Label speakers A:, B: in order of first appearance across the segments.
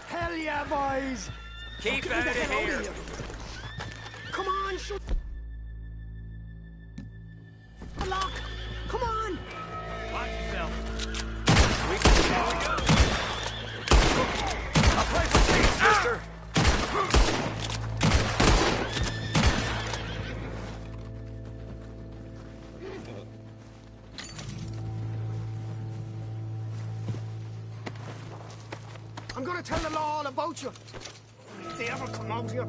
A: Hell yeah, boys!
B: Keep out of here!
A: Come on, shoot! Lock! Come on!
B: Watch yourself. We can go. I'll play for thieves, mister!
A: I'm gonna tell the law all about you. If they ever come out here.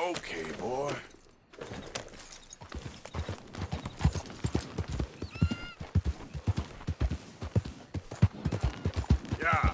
C: Okay, boy. Yeah.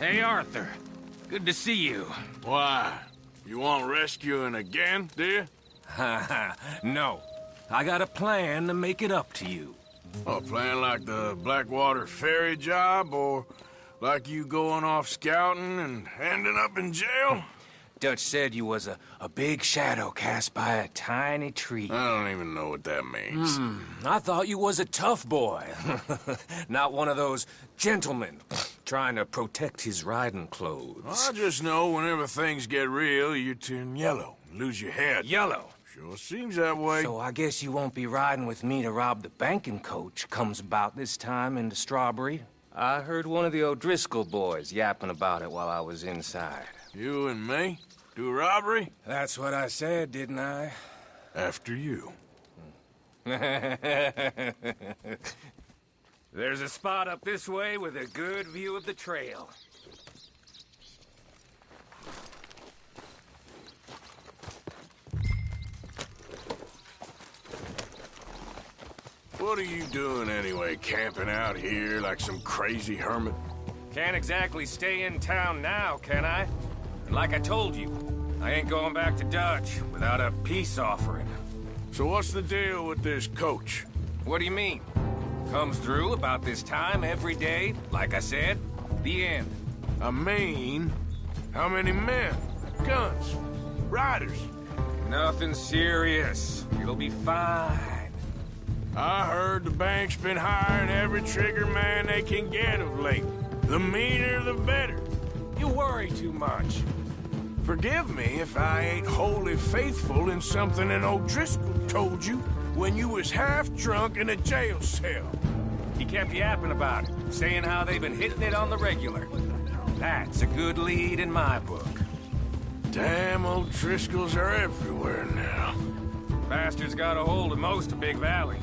D: Hey, Arthur. Good to see you.
C: Why? You want rescuing again, do you?
D: No. I got a plan to make it up to you.
C: Oh, playing like the Blackwater ferry job, or like you going off scouting and ending up in jail?
D: Dutch said you was a big shadow cast by a tiny tree.
C: I don't even know what that means.
D: I thought you was a tough boy. Not one of those gentlemen trying to protect his riding clothes.
C: I just know whenever things get real, you turn yellow, lose your head.
D: Yellow.
C: Sure seems that way.
D: So I guess you won't be riding with me to rob the banking coach comes about this time in the Strawberry. I heard one of the O'Driscoll boys yapping about it while I was inside.
C: You and me? Do a robbery?
D: That's what I said, didn't I?
C: After you.
D: There's a spot up this way with a good view of the trail.
C: What are you doing anyway, camping out here like some crazy hermit?
D: Can't exactly stay in town now, can I? And like I told you, I ain't going back to Dutch without a peace offering.
C: So what's the deal with this coach?
D: What do you mean? Comes through about this time every day, like I said. The end.
C: I mean, how many men, guns, riders?
D: Nothing serious. It'll be fine.
C: I heard the bank's been hiring every trigger man they can get of late. The meaner, the better. You worry too much. Forgive me if I ain't wholly faithful in something an O'Driscoll told you when you was half drunk in a jail cell.
D: He kept yapping about it, saying how they've been hitting it on the regular. That's a good lead in my book.
C: Damn O'Driscolls are everywhere now.
D: Bastards got a hold of most of Big Valley.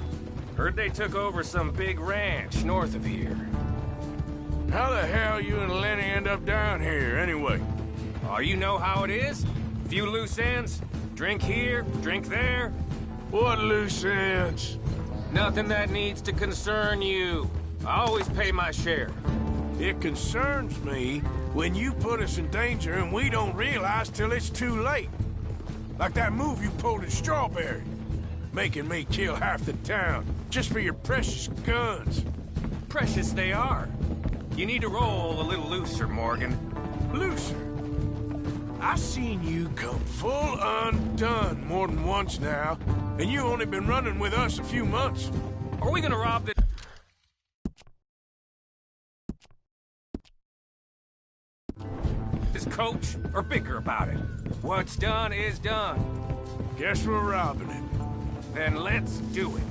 D: Heard they took over some big ranch north of here.
C: How the hell you and Lenny end up down here, anyway?
D: Oh, you know how it is? Few loose ends. Drink here, drink there.
C: What loose ends?
D: Nothing that needs to concern you. I always pay my share.
C: It concerns me when you put us in danger and we don't realize till it's too late. Like that move you pulled in Strawberry. Making me kill half the town just for your precious guns.
D: Precious they are. You need to roll a little looser, Morgan.
C: Looser? I've seen you come full undone more than once now, and you only been running with us a few months.
D: Are we gonna rob this coach or bicker about it? What's done is done.
C: Guess we're robbing it.
D: Then let's do it.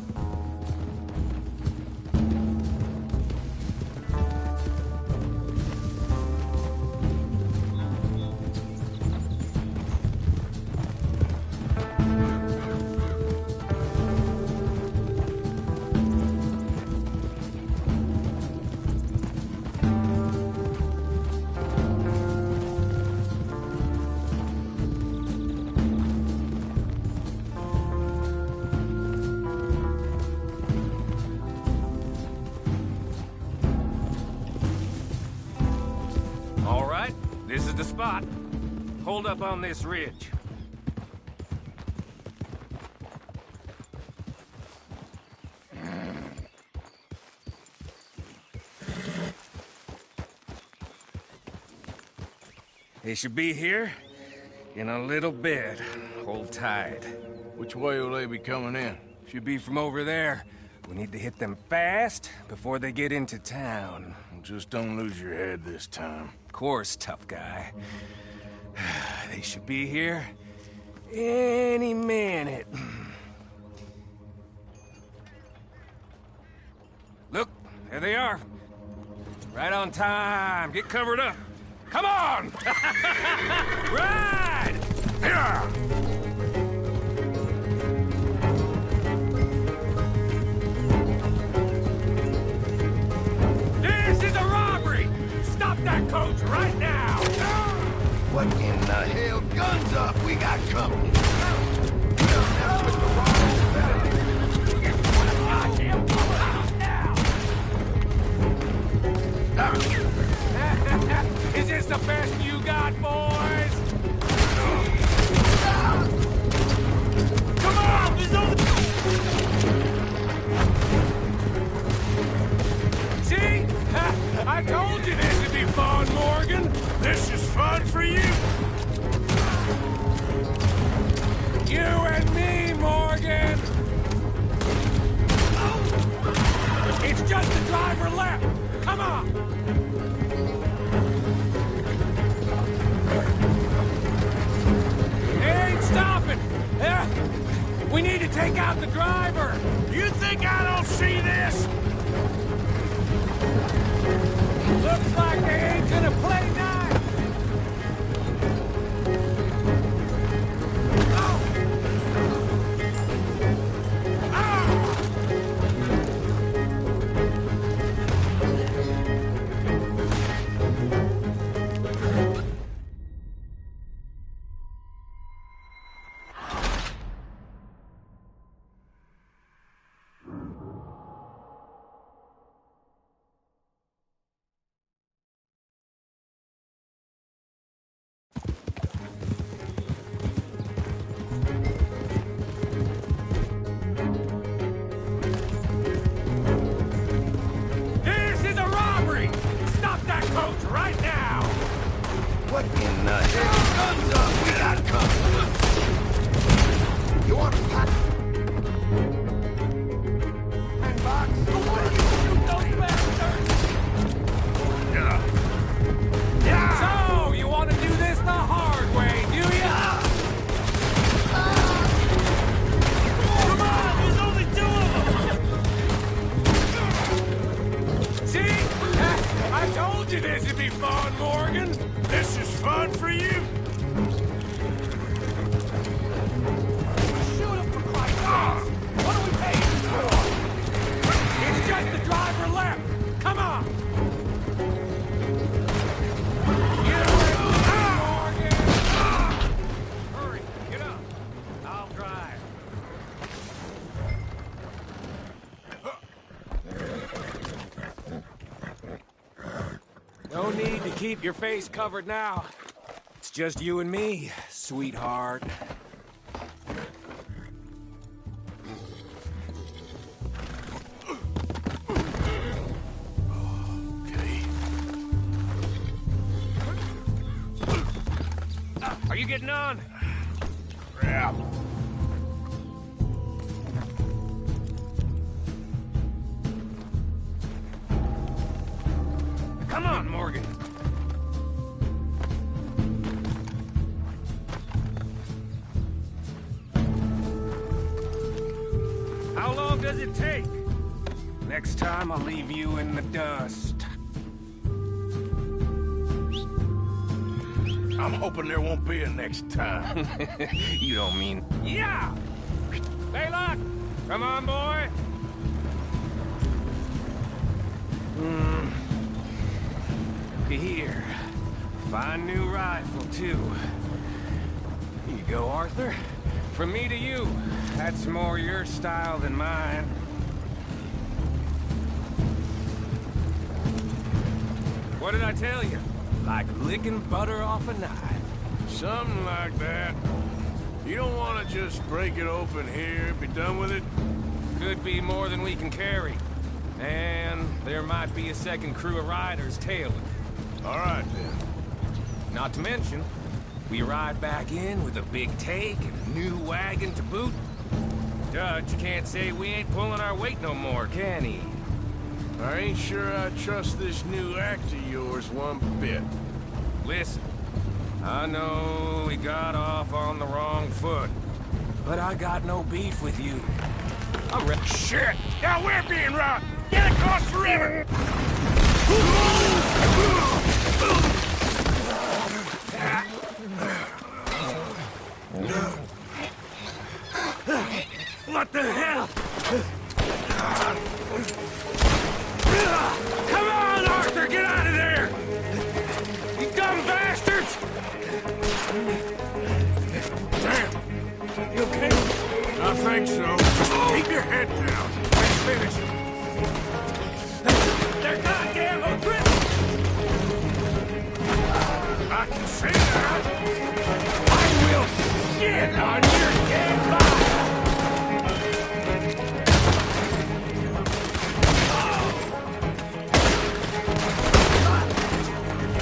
D: This is the spot. Hold up on this ridge. They should be here in a little bit. Hold tight.
C: Which way will they be coming in?
D: Should be from over there. We need to hit them fast before they get into town.
C: Just don't lose your head this time.
D: Of course, tough guy. They should be here any minute. Look, there they are. Right on time. Get covered up. Come on! Ride!
C: Yeah!
D: This is a robbery! Stop that coach right now!
A: What in the hell? Guns up! We got company! We'll mess with the robbers better.
D: Watch him! Out now! His
C: you!
B: You and me, Morgan! It's just the driver left! Come on! It ain't stopping! We need to take out the driver!
C: You think I don't see this?
B: Looks like they ain't gonna play nice! This is a robbery! Stop that coach right now!
A: What in the hell? Guns up! We got company! You want to pack? Box?
B: Why do you shoot those bastards?
C: Yeah!
B: So, you want to do this the hard way, do ya? Come on, there's only two of them! See? I told you this would be fun, Morgan!
C: This is fun for you?
B: Shoot him for Christ's sake! What are we paying for? It's just the driver left! Come on! You and me, Morgan! Hurry, get up. I'll drive. No need to keep your face covered now. It's just you and me, sweetheart.
C: Okay.
B: Are you getting on?
C: Crap.
B: Come on, Morgan. How long does it take? Next time I'll leave you in the dust.
C: I'm hoping there won't be a next time.
D: You don't mean...
B: Yeah! Baylock! Come on, boy! Here. Fine new rifle, too. Here you go, Arthur. From me to you. That's more your style than mine. What did I tell you? Like licking butter off a knife.
C: Something like that. You don't want to just break it open here, be done with it?
B: Could be more than we can carry. And there might be a second crew of riders tailing.
C: All right, then.
B: Not to mention, we ride back in with a big take and a new wagon to boot. Dutch can't say we ain't pulling our weight no more, can he?
C: I ain't sure I trust this new act of yours one bit.
B: Listen, I know we got off on the wrong foot, but I got no beef with you. I'm ready.
C: Shit! Now we're being robbed! Get across the river!
B: What the hell? Come on, Arthur, get out of there! You dumb bastards!
C: Damn!
B: You okay?
C: I think so. Just keep your head down.
B: Let's finish. They're goddamn O'Driscoll!
C: I can see that.
B: I will shit on your dead body!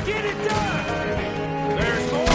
B: Get it done! There's more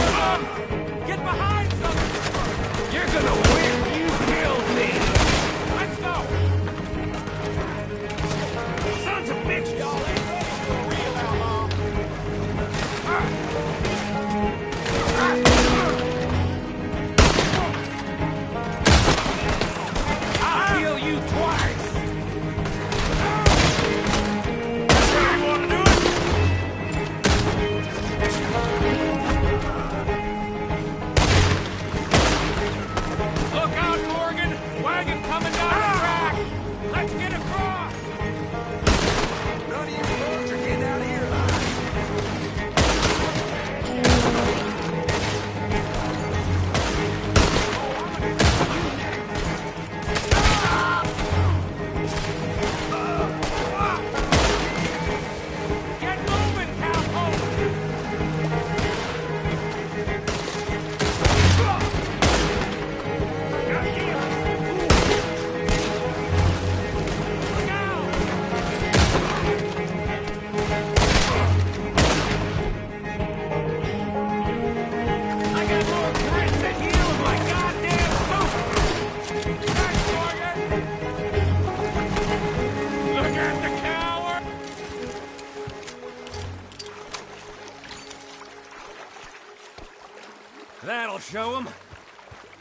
B: show him.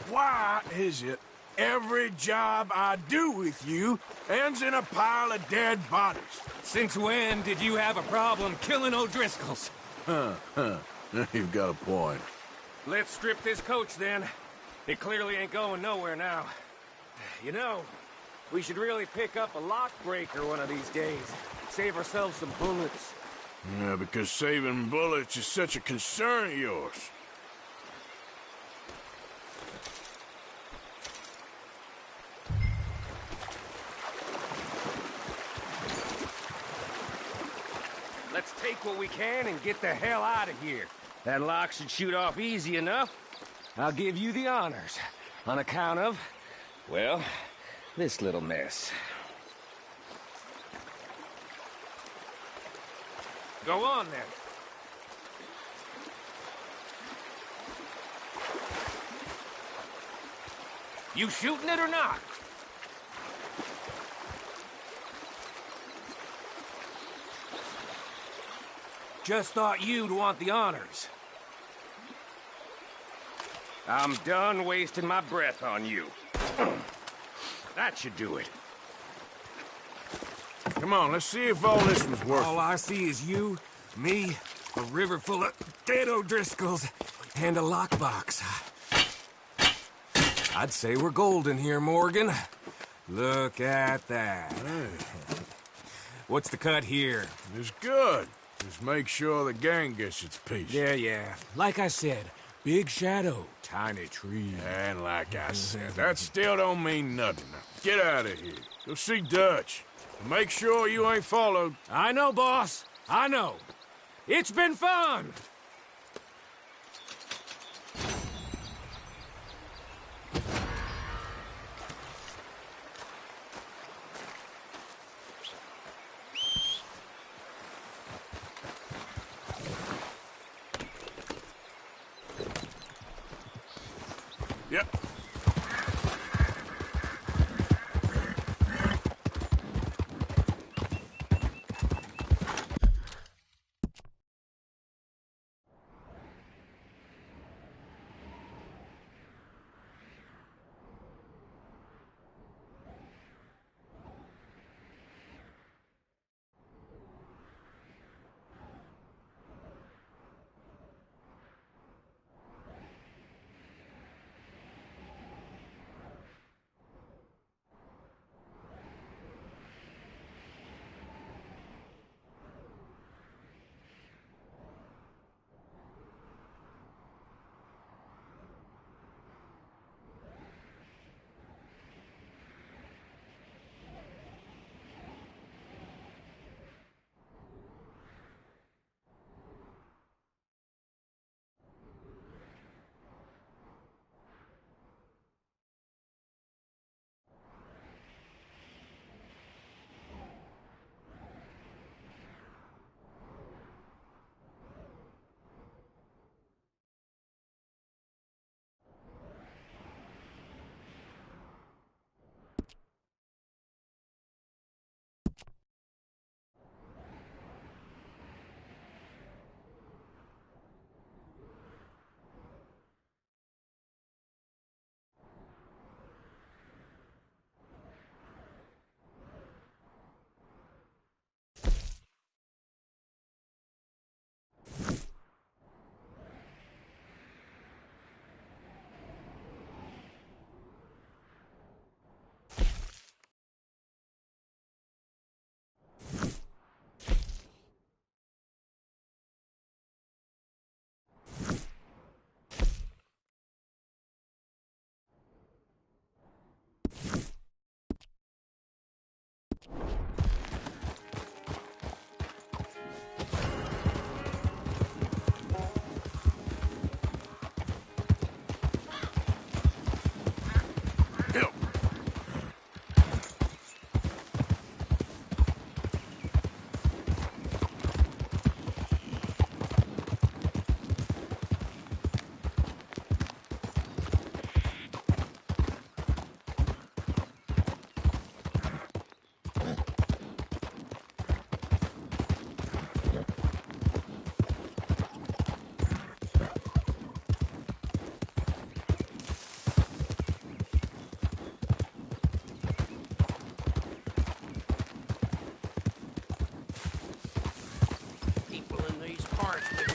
C: Why is it every job I do with you ends in a pile of dead bodies?
B: Since when did you have a problem killing O'Driscolls?
C: You've got a point.
B: Let's strip this coach, then. It clearly ain't going nowhere now. You know, we should really pick up a lock breaker one of these days. Save ourselves some bullets.
C: Yeah, because saving bullets is such a concern of yours.
B: Let's take what we can and get the hell out of here. That lock should shoot off easy enough. I'll give you the honors. On account of, well, this little mess. Go on, then. You shooting it or not? Just thought you'd want the honors. I'm done wasting my breath on you. That should do it.
C: Come on, let's see if all this was worth
B: All I see is you, me, a river full of dead O'Driscolls, and a lockbox. I'd say we're golden here, Morgan. Look at that. What's the cut here?
C: It's good. Just make sure the gang gets its piece.
B: Yeah. Like I said, big shadow, tiny tree.
C: And like I said, that still don't mean nothing. Now, get out of here. Go see Dutch. Make sure you ain't followed.
B: I know, boss. I know. It's been fun!
C: Yep.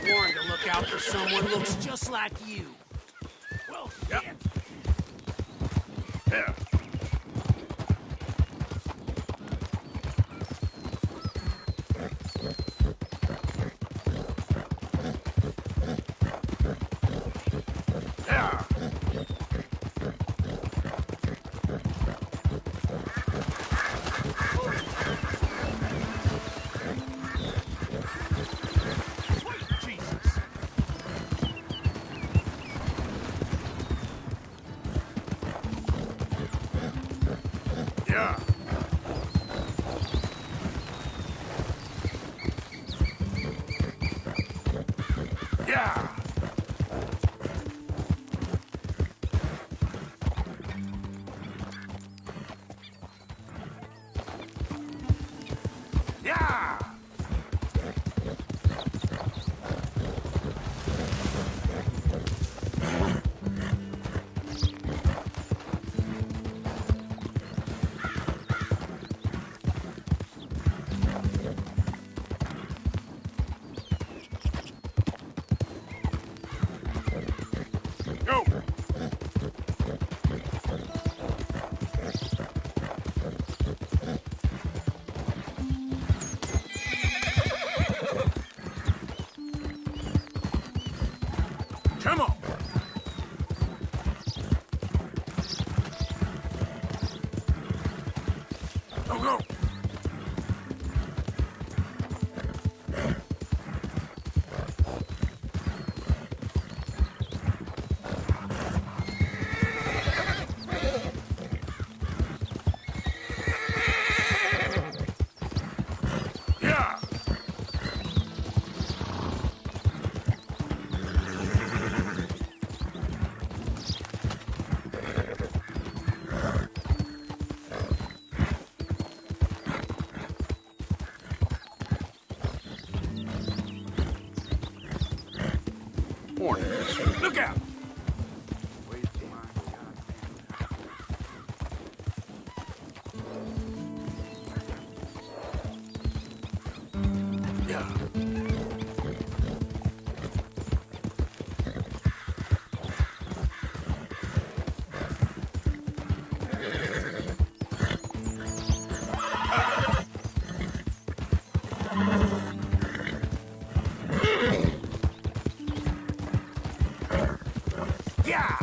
E: sworn to look out for someone looks just like you. Well, shit.
C: Yeah. Yeah. Yeah. Yeah. Yeah. Go. Come on. Go, go. Yeah. Warning. Look out. Yeah. Yeah.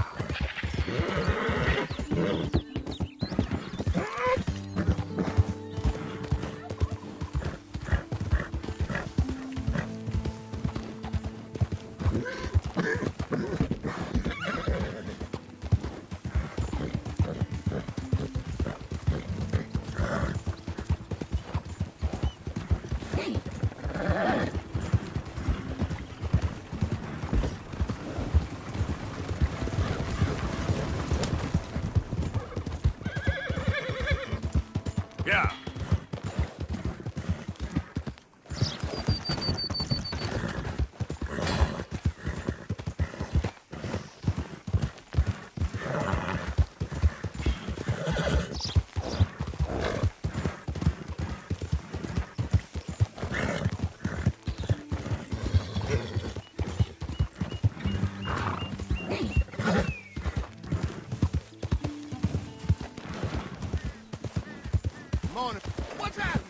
C: Yeah.
A: Morning. What's happening?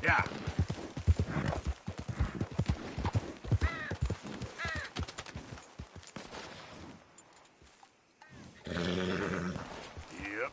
C: Yeah. Yep.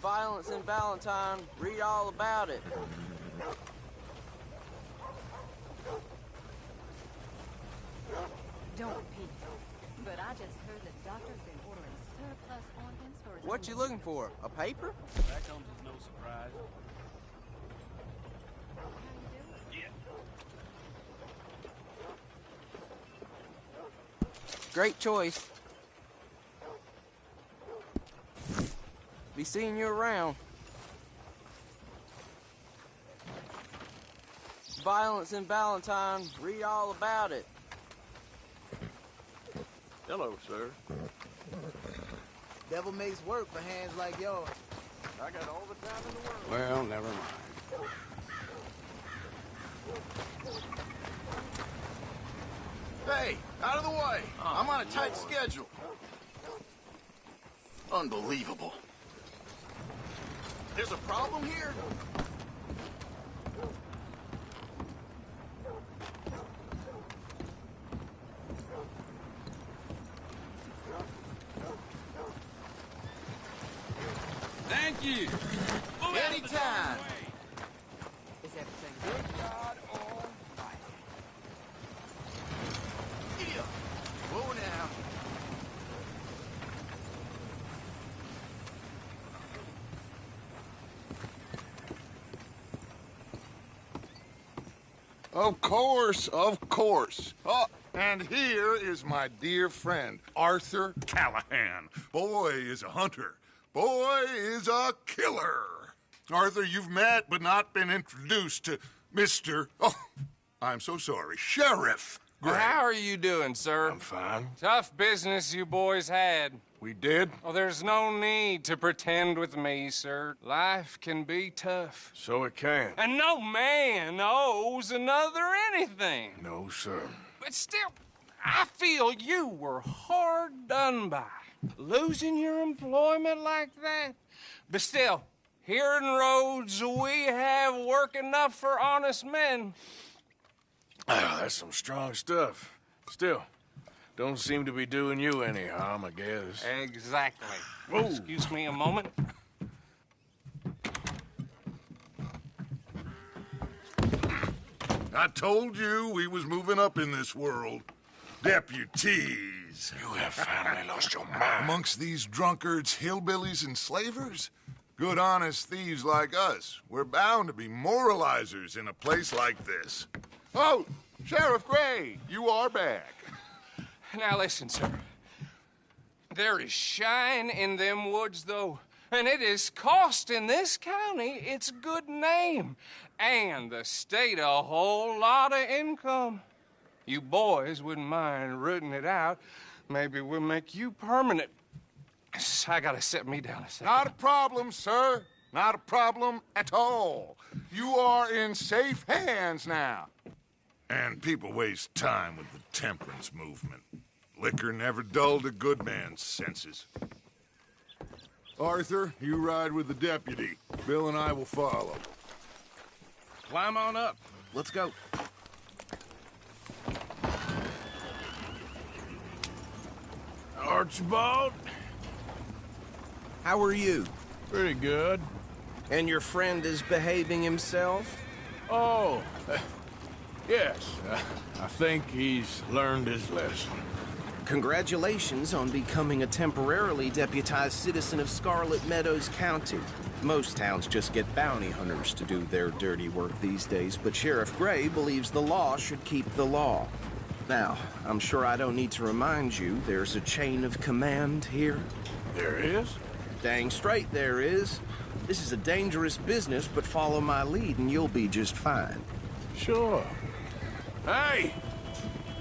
F: Violence in Valentine. Read all about it.
G: Don't repeat this, but I just heard that doctor's been ordering surplus organs for his
F: What you looking for? A paper?
E: That comes as no surprise.
F: Great choice. Be seeing you around. Violence in Valentine. Read all about it.
C: Hello, sir.
H: Devil makes work for hands like yours.
C: I got all the time in the world. Well, never mind.
A: Hey, out of the way. I'm on a tight schedule. Unbelievable. There's a problem here?
E: Thank you.
A: Anytime.
F: Is everything good?
A: Yeah. Whoa now.
I: Of course, of course. Oh, and here is my dear friend, Arthur Callahan. Boy is a hunter. Boy is a killer. Arthur, you've met but not been introduced to Mr. Oh, I'm so sorry, Sheriff Gray.
D: How are you doing, sir?
C: I'm fine.
D: Tough business you boys had.
C: We did?
D: Oh, there's no need to pretend with me, sir. Life can be tough.
C: So it can.
D: And no man owes another anything.
C: No, sir.
D: But still, I feel you were hard done by. Losing your employment like that. But still, here in Rhodes, we have work enough for honest men.
C: Ah, that's some strong stuff. Still, don't seem to be doing you any harm, I guess.
D: Exactly.
C: Whoa.
D: Excuse me a moment.
I: I told you we was moving up in this world. Deputies.
C: You have finally lost your mind.
I: Amongst these drunkards, hillbillies, and slavers? Good honest thieves like us. We're bound to be moralizers in a place like this. Oh, Sheriff Gray, you are back.
D: Now listen, sir. There is shine in them woods, though, and it is costing this county its good name and the state a whole lot of income. You boys wouldn't mind rooting it out. Maybe we'll make you permanent. I gotta sit me down a second.
I: Not a problem, sir. Not a problem at all. You are in safe hands now. And people waste time with the temperance movement. Liquor never dulled a good man's senses. Arthur, you ride with the deputy. Bill and I will follow.
E: Climb on up. Let's go.
C: Archibald?
F: How are you?
C: Pretty good.
F: And your friend is behaving himself?
C: Oh, yes. I think he's learned his lesson.
J: Congratulations on becoming a temporarily deputized citizen of Scarlet Meadows County. Most towns just get bounty hunters to do their dirty work these days, but Sheriff Gray believes the law should keep the law. Now, I'm sure I don't need to remind you there's a chain of command here.
C: There is?
J: Dang straight there is. This is a dangerous business, but follow my lead and you'll be just fine.
C: Sure. Hey!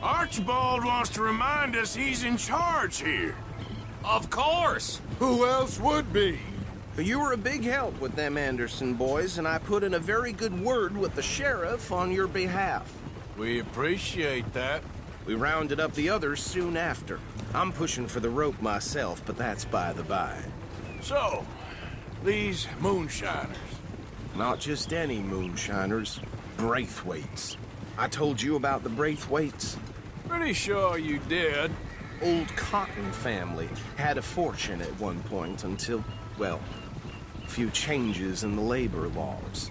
C: Archibald wants to remind us he's in charge here.
D: Of course!
I: Who else would be?
J: You were a big help with them Anderson boys, and I put in a very good word with the sheriff on your behalf.
C: We appreciate that.
J: We rounded up the others soon after. I'm pushing for the rope myself, but that's by the by.
C: So, these moonshiners.
J: Not just any moonshiners, Braithwaites. I told you about the Braithwaites.
C: Pretty sure you did.
J: old Cotton family had a fortune at one point until, well, a few changes in the labor laws.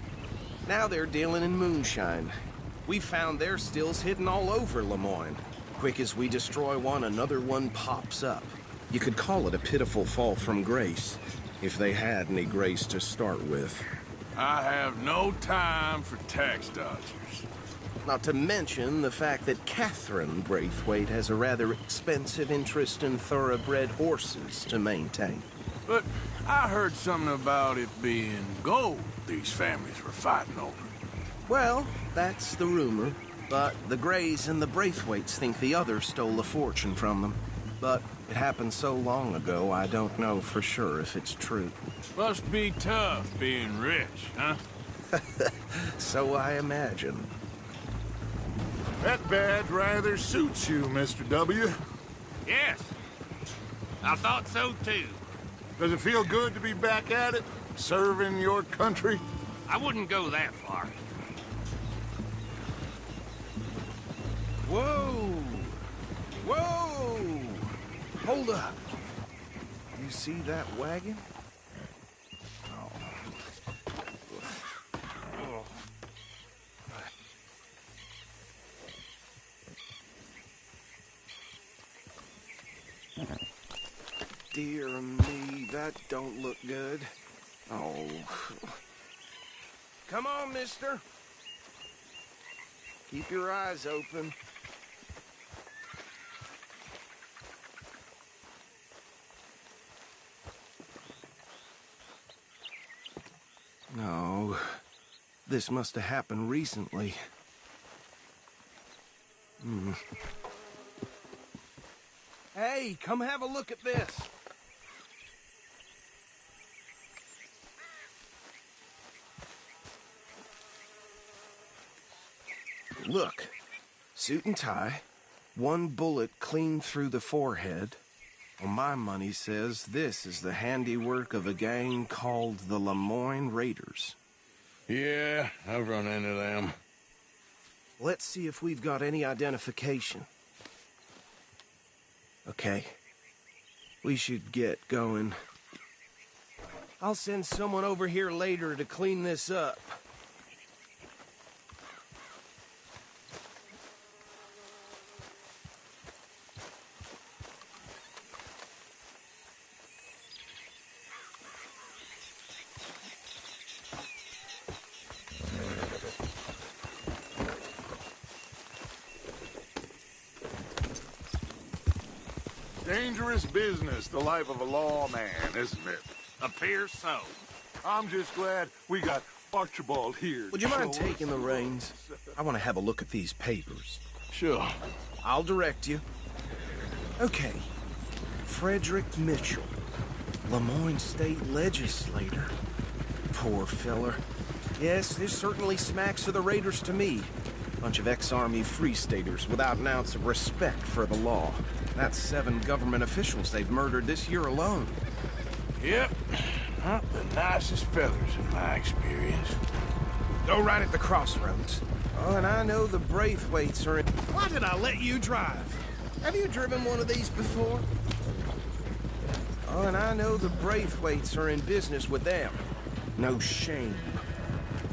J: Now they're dealing in moonshine. We found their stills hidden all over Lemoyne. Quick as we destroy one, another one pops up. You could call it a pitiful fall from grace, if they had any grace to start with.
C: I have no time for tax dodgers.
J: Not to mention the fact that Catherine Braithwaite has a rather expensive interest in thoroughbred horses to maintain.
C: But I heard something about it being gold these families were fighting over.
J: Well, that's the rumor. But the Greys and the Braithwaites think the others stole a fortune from them. But it happened so long ago, I don't know for sure if it's true.
C: Must be tough being rich, huh?
J: So I imagine.
I: That badge rather suits you, Mr. W.
E: Yes. I thought so, too.
I: Does it feel good to be back at it, serving your country?
E: I wouldn't go that far.
J: Whoa! Whoa! Hold up. You see that wagon? Oh. Dear me, that don't look good. Oh. Come on, mister. Keep your eyes open. No, this must have happened recently. Hey, come have a look at this. Look, suit and tie, one bullet clean through the forehead. Well, my money says this is the handiwork of a gang called the Lemoyne Raiders.
C: Yeah, I've run into them.
J: Let's see if we've got any identification. Okay. We should get going. I'll send someone over here later to clean this up.
I: Dangerous business, the life of a lawman, isn't it?
E: Appears so.
I: I'm just glad we got Archibald here.
J: Would you mind taking the reins? I want to have a look at these papers.
C: Sure.
J: I'll direct you. Okay. Frederick Mitchell, Lemoyne State Legislator. Poor feller. Yes, this certainly smacks of the Raiders to me. Bunch of ex-Army Free Staters without an ounce of respect for the law. That's 7 government officials they've murdered this year alone.
C: Yep. Not the nicest fellers in my experience.
J: Go right at the crossroads. Oh, and I know the Braithwaites are in... Why did I let you drive? Have you driven one of these before? Oh, and I know the Braithwaites are in business with them. No shame.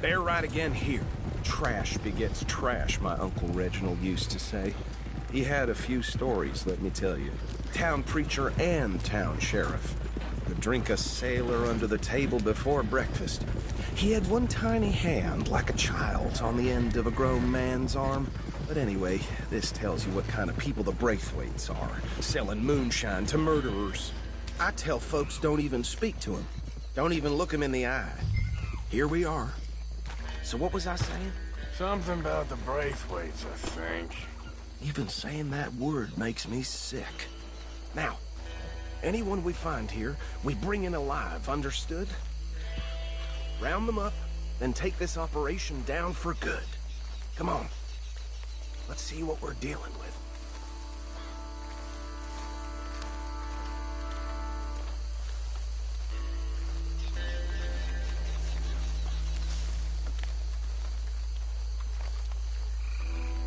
J: Bear right again here. Trash begets trash, my Uncle Reginald used to say. He had a few stories, let me tell you. Town preacher and town sheriff. Could drink a sailor under the table before breakfast. He had one tiny hand, like a child's, on the end of a grown man's arm. But anyway, this tells you what kind of people the Braithwaites are. Selling moonshine to murderers. I tell folks don't even speak to him. Don't even look him in the eye. Here we are. So what was I saying?
C: Something about the Braithwaites, I think.
J: Even saying that word makes me sick. Now, anyone we find here, we bring in alive, understood? Round them up, then take this operation down for good. Come on. Let's see what we're dealing with.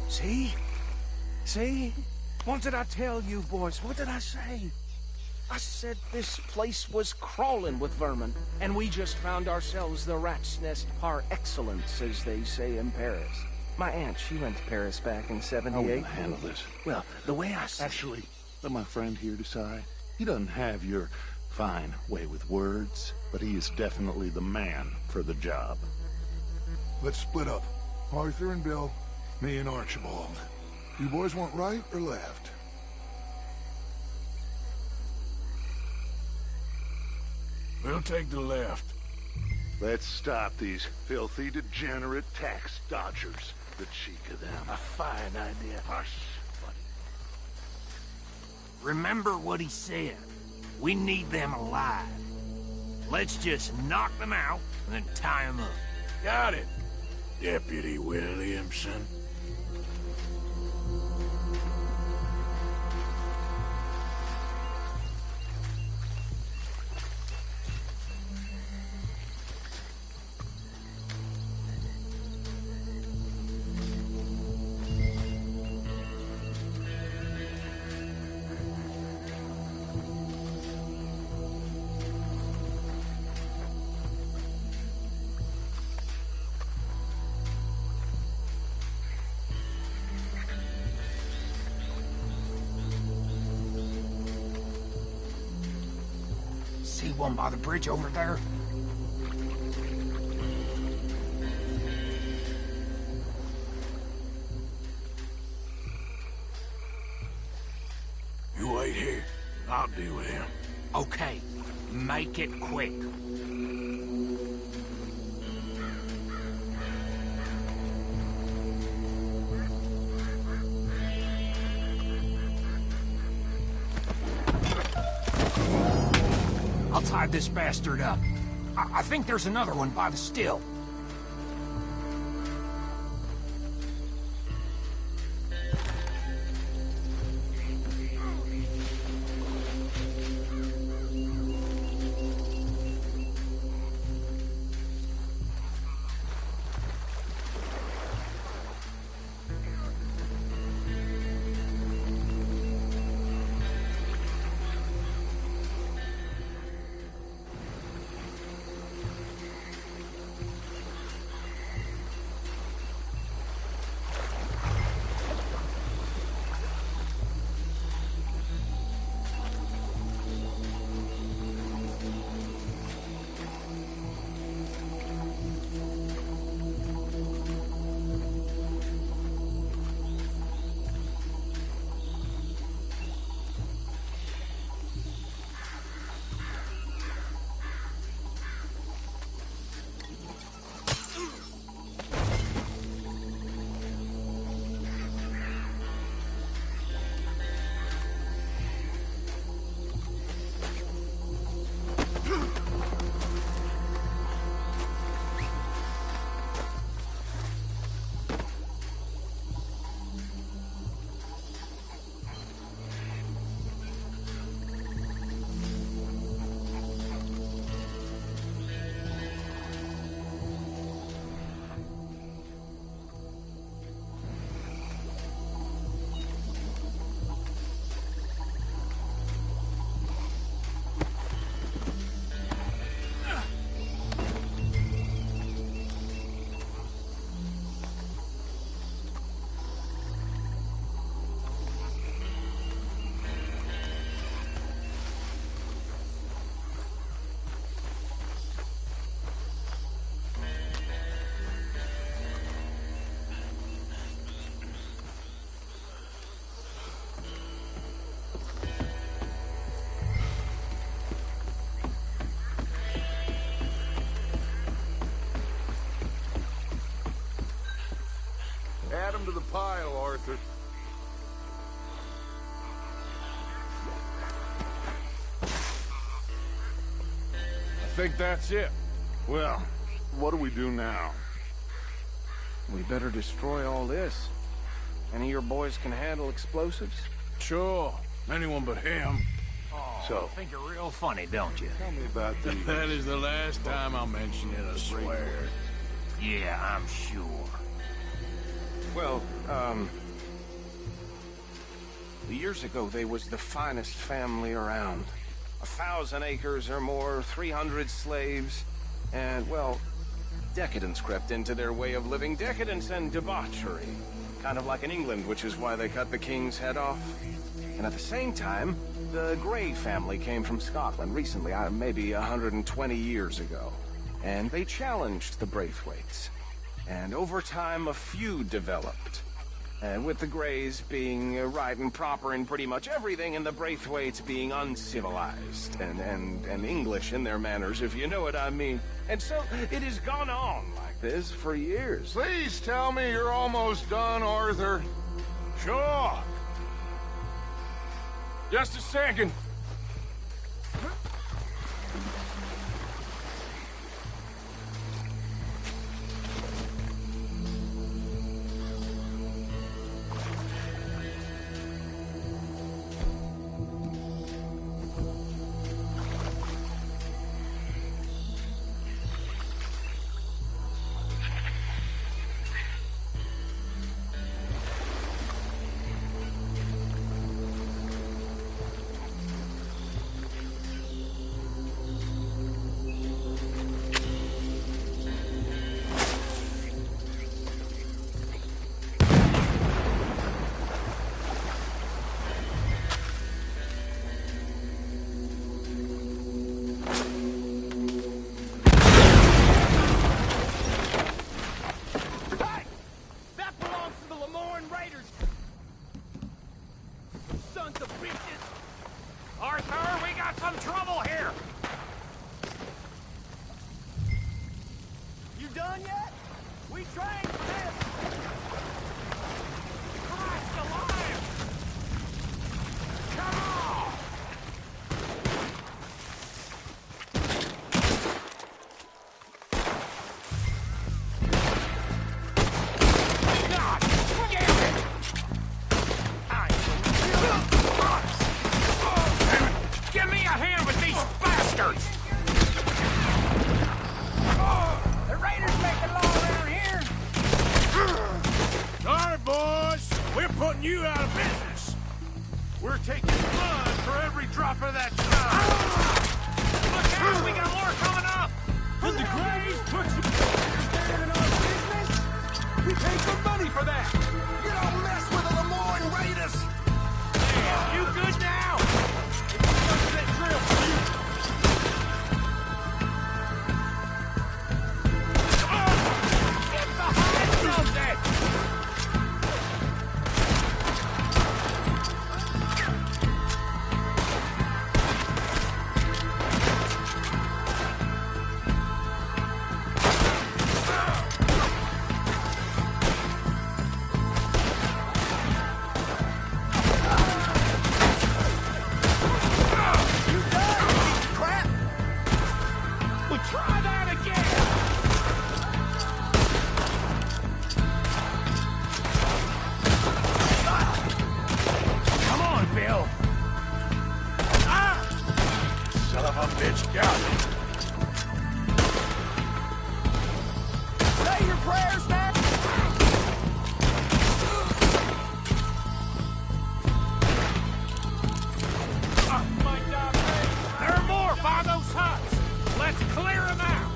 J: See? See? What did I tell you, boys? What did I say? I said this place was crawling with vermin, and we just found ourselves the rat's nest par excellence, as they say in Paris. My aunt, she went to Paris back in '78.
K: How are we gonna handle this?
J: Well, the way I see
K: Actually, let my friend here decide. He doesn't have your fine way with words, but he is definitely the man for the job.
I: Let's split up. Arthur and Bill, me and Archibald. You boys want right or left?
C: We'll take the left.
K: Let's stop these filthy, degenerate tax dodgers. The cheek of them.
E: A fine idea.
K: Hush, buddy.
E: Remember what he said. We need them alive. Let's just knock them out and then tie them up.
C: Got it, Deputy Williamson.
E: See one by the bridge over there?
C: You wait here. I'll deal with him.
E: Okay, make it quick. I'll tie this bastard up. I think there's another one by the still.
I: Add them to the pile, Arthur.
C: I think that's it.
K: Well, what do we do now?
J: we better destroy all this. Any of your boys can handle explosives?
C: Sure. Anyone but him.
E: Oh,
K: So-
E: you think you're real funny, don't you?
K: Tell me about these.
C: That is the last time I'll mention it, I swear.
E: Yeah, I'm sure.
J: Well, years ago, they was the finest family around. 1,000 acres or more, 300 slaves, and, well, decadence crept into their way of living. Decadence and debauchery. Kind of like in England, which is why they cut the king's head off. And at the same time, the Grey family came from Scotland recently, maybe 120 years ago. And they challenged the Braithwaites. And over time, a feud developed. With the Greys being right and proper in pretty much everything, and the Braithwaites being uncivilized and English in their manners, if you know what I mean. And so it has gone on like this for years.
I: Please tell me you're almost done, Arthur.
C: Sure. Just a second.
E: Arthur, we got some trouble here!
H: You done yet? We trained for this!
E: Christ alive! Come on! God damn it! Give me a hand with these bastards!
H: The raiders make the law around here!
C: Sorry, boys. We're putting you out of business. We're taking blood for every drop of that time.
E: Look out! We got more coming up!
C: Did the Greys put some
H: In our business? We pay some money for that!
A: You don't mess with the Lemoyne Raiders!
E: Damn, you good now? Get behind something! Try that again! Come on, Bill!
C: son of a bitch got me.
H: Say your prayers, man!
E: There are more by those huts! Let's clear them out!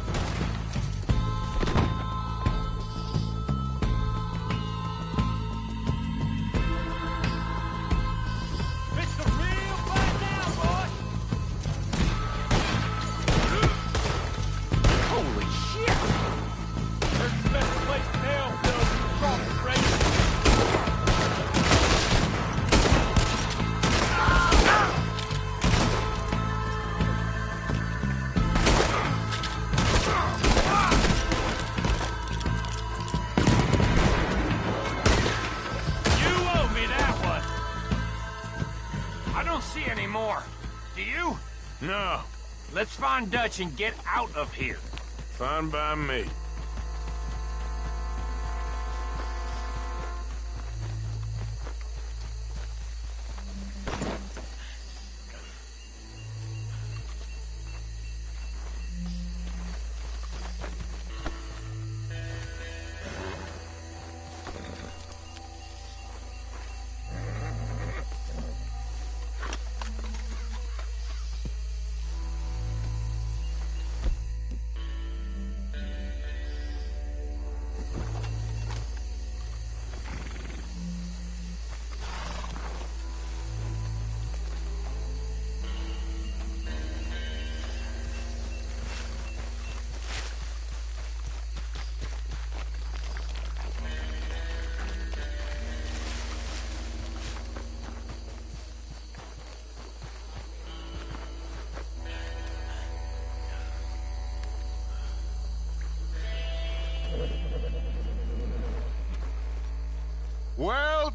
E: It's the real fight now, boy! Holy shit! There's a special place in hell built from the raiders. I don't see any more. Do you?
C: No,
E: Let's find Dutch and get out of here.
C: fine by me.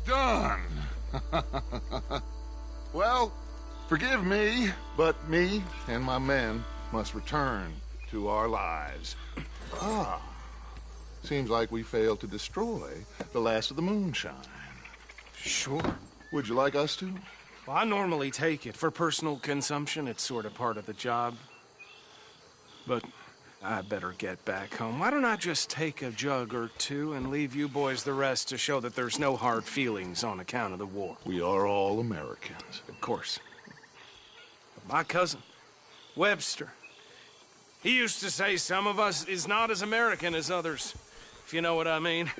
I: done. Well, forgive me, but me and my men must return to our lives. Ah, seems like we failed to destroy the last of the moonshine.
J: Sure.
I: Would you like us to?
J: Well, I normally take it. For personal consumption, it's sort of part of the job. But I better get back home. Why don't I just take a jug or two and leave you boys the rest to show that there's no hard feelings on account of the war?
I: We are all Americans.
J: Of course. But my cousin, Webster, he used to say some of us is not as American as others, if you know what I mean.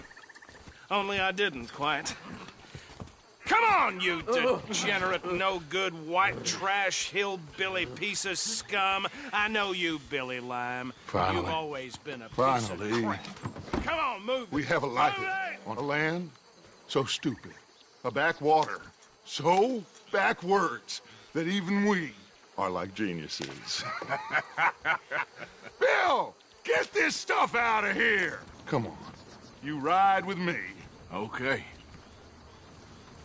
J: Only I didn't quite. Come on, you degenerate, no-good, white trash, hillbilly piece of scum. I know you, Billy Lime.
I: Finally.
J: You've always been a piece
I: Finally.
J: of crap. Come on, move
I: We
J: it.
I: have a life
J: Move it.
I: on a land so stupid, a backwater so backwards that even we are like geniuses. Bill, get this stuff out of here. Come on, you ride with me.
C: Okay.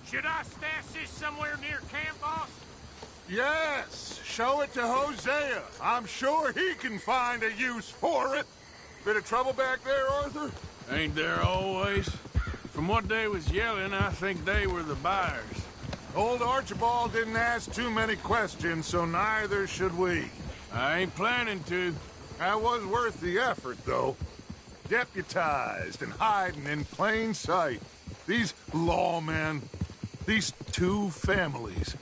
E: Should I stash this somewhere near camp, boss?
I: Yes, show it to Hosea. I'm sure he can find a use for it. Bit of trouble back there, Arthur?
C: Ain't there always? From what they was yelling, I think they were the buyers.
I: Old Archibald didn't ask too many questions, so neither should we.
C: I ain't planning to.
I: That was worth the effort, though. Deputized and hiding in plain sight. These lawmen, these two families.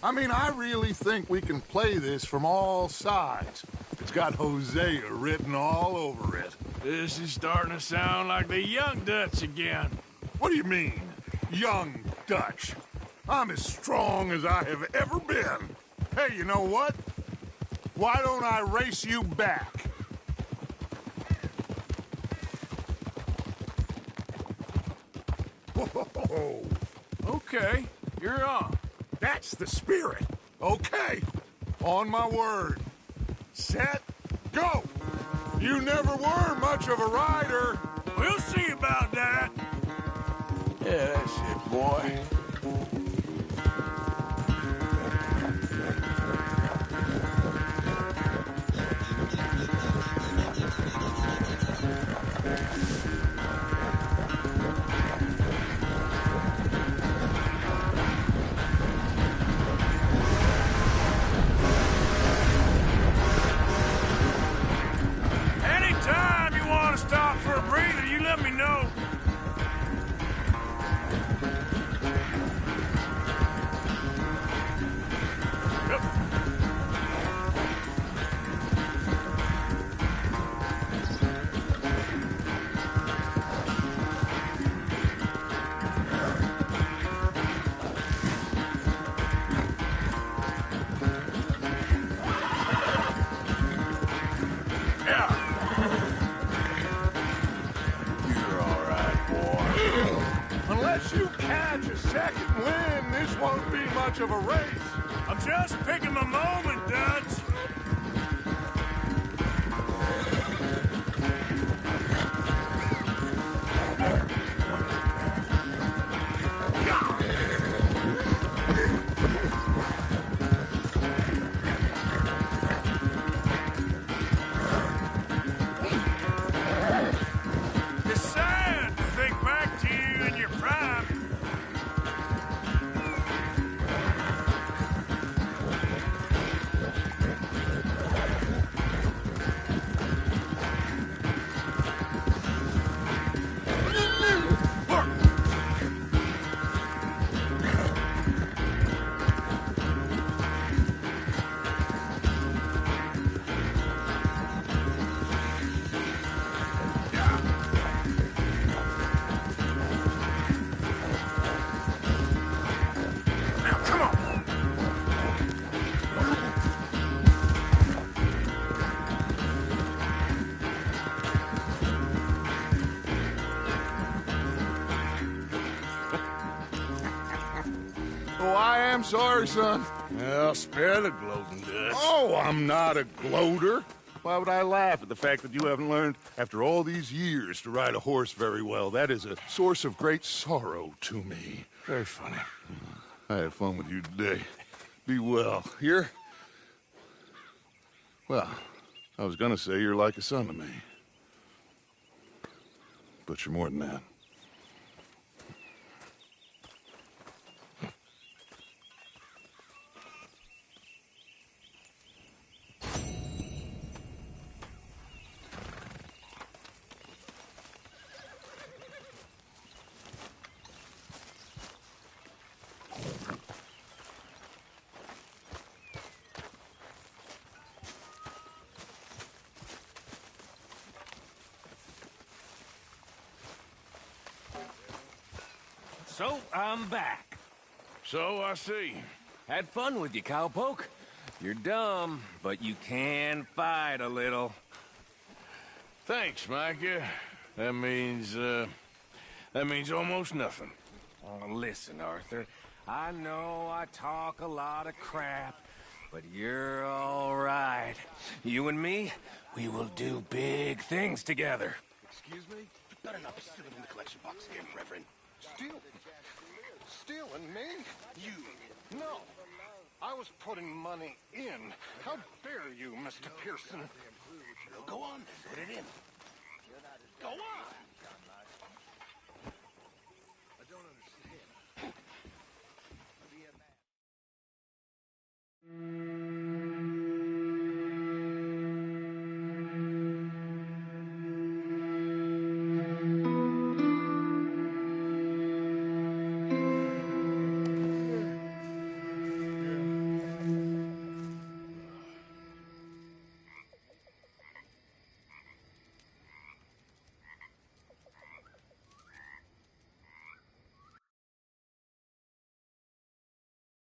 I: I mean, I really think we can play this from all sides. It's got Hosea written all over it.
C: This is starting to sound like the Young Dutch again.
I: What do you mean, young Dutch? I'm as strong as I have ever been. Hey, you know what? Why don't I race you back? Whoa.
C: Okay, you're on.
I: That's the spirit. Okay, on my word. Set, go. You never were much of a rider.
C: We'll see about that. Yeah, that's it, boy. Anytime you want to stop for a breather, you let me know.
I: Unless you catch a second wind, this won't be much of a race.
C: I'm just picking my moment, Dutch. It's sad to think back to you in your prime. Now, come on.
I: Oh, I am sorry, son.
C: Well, spare the gloating, Dutch.
I: Oh, I'm not a gloater. Why would I laugh at the fact that you haven't learned, after all these years, to ride a horse very well? That is a source of great sorrow to me.
C: Very funny.
I: I had fun with you today. Be well. Here? Well, I was gonna say you're like a son to me. But you're more than that.
B: So, I'm back.
C: So I see.
B: Had fun with you, cowpoke. You're dumb, but you can fight a little.
C: Thanks, Micah. That means almost nothing.
B: Oh, listen, Arthur. I know I talk a lot of crap, but you're all right. You and me, we will do big things together.
A: Excuse me? You better not be stealing from the collection box again, Reverend. Steal? Stealing me? You? No. I was putting money in. How dare you, Mr. Pearson? Go on, put it in. Go on.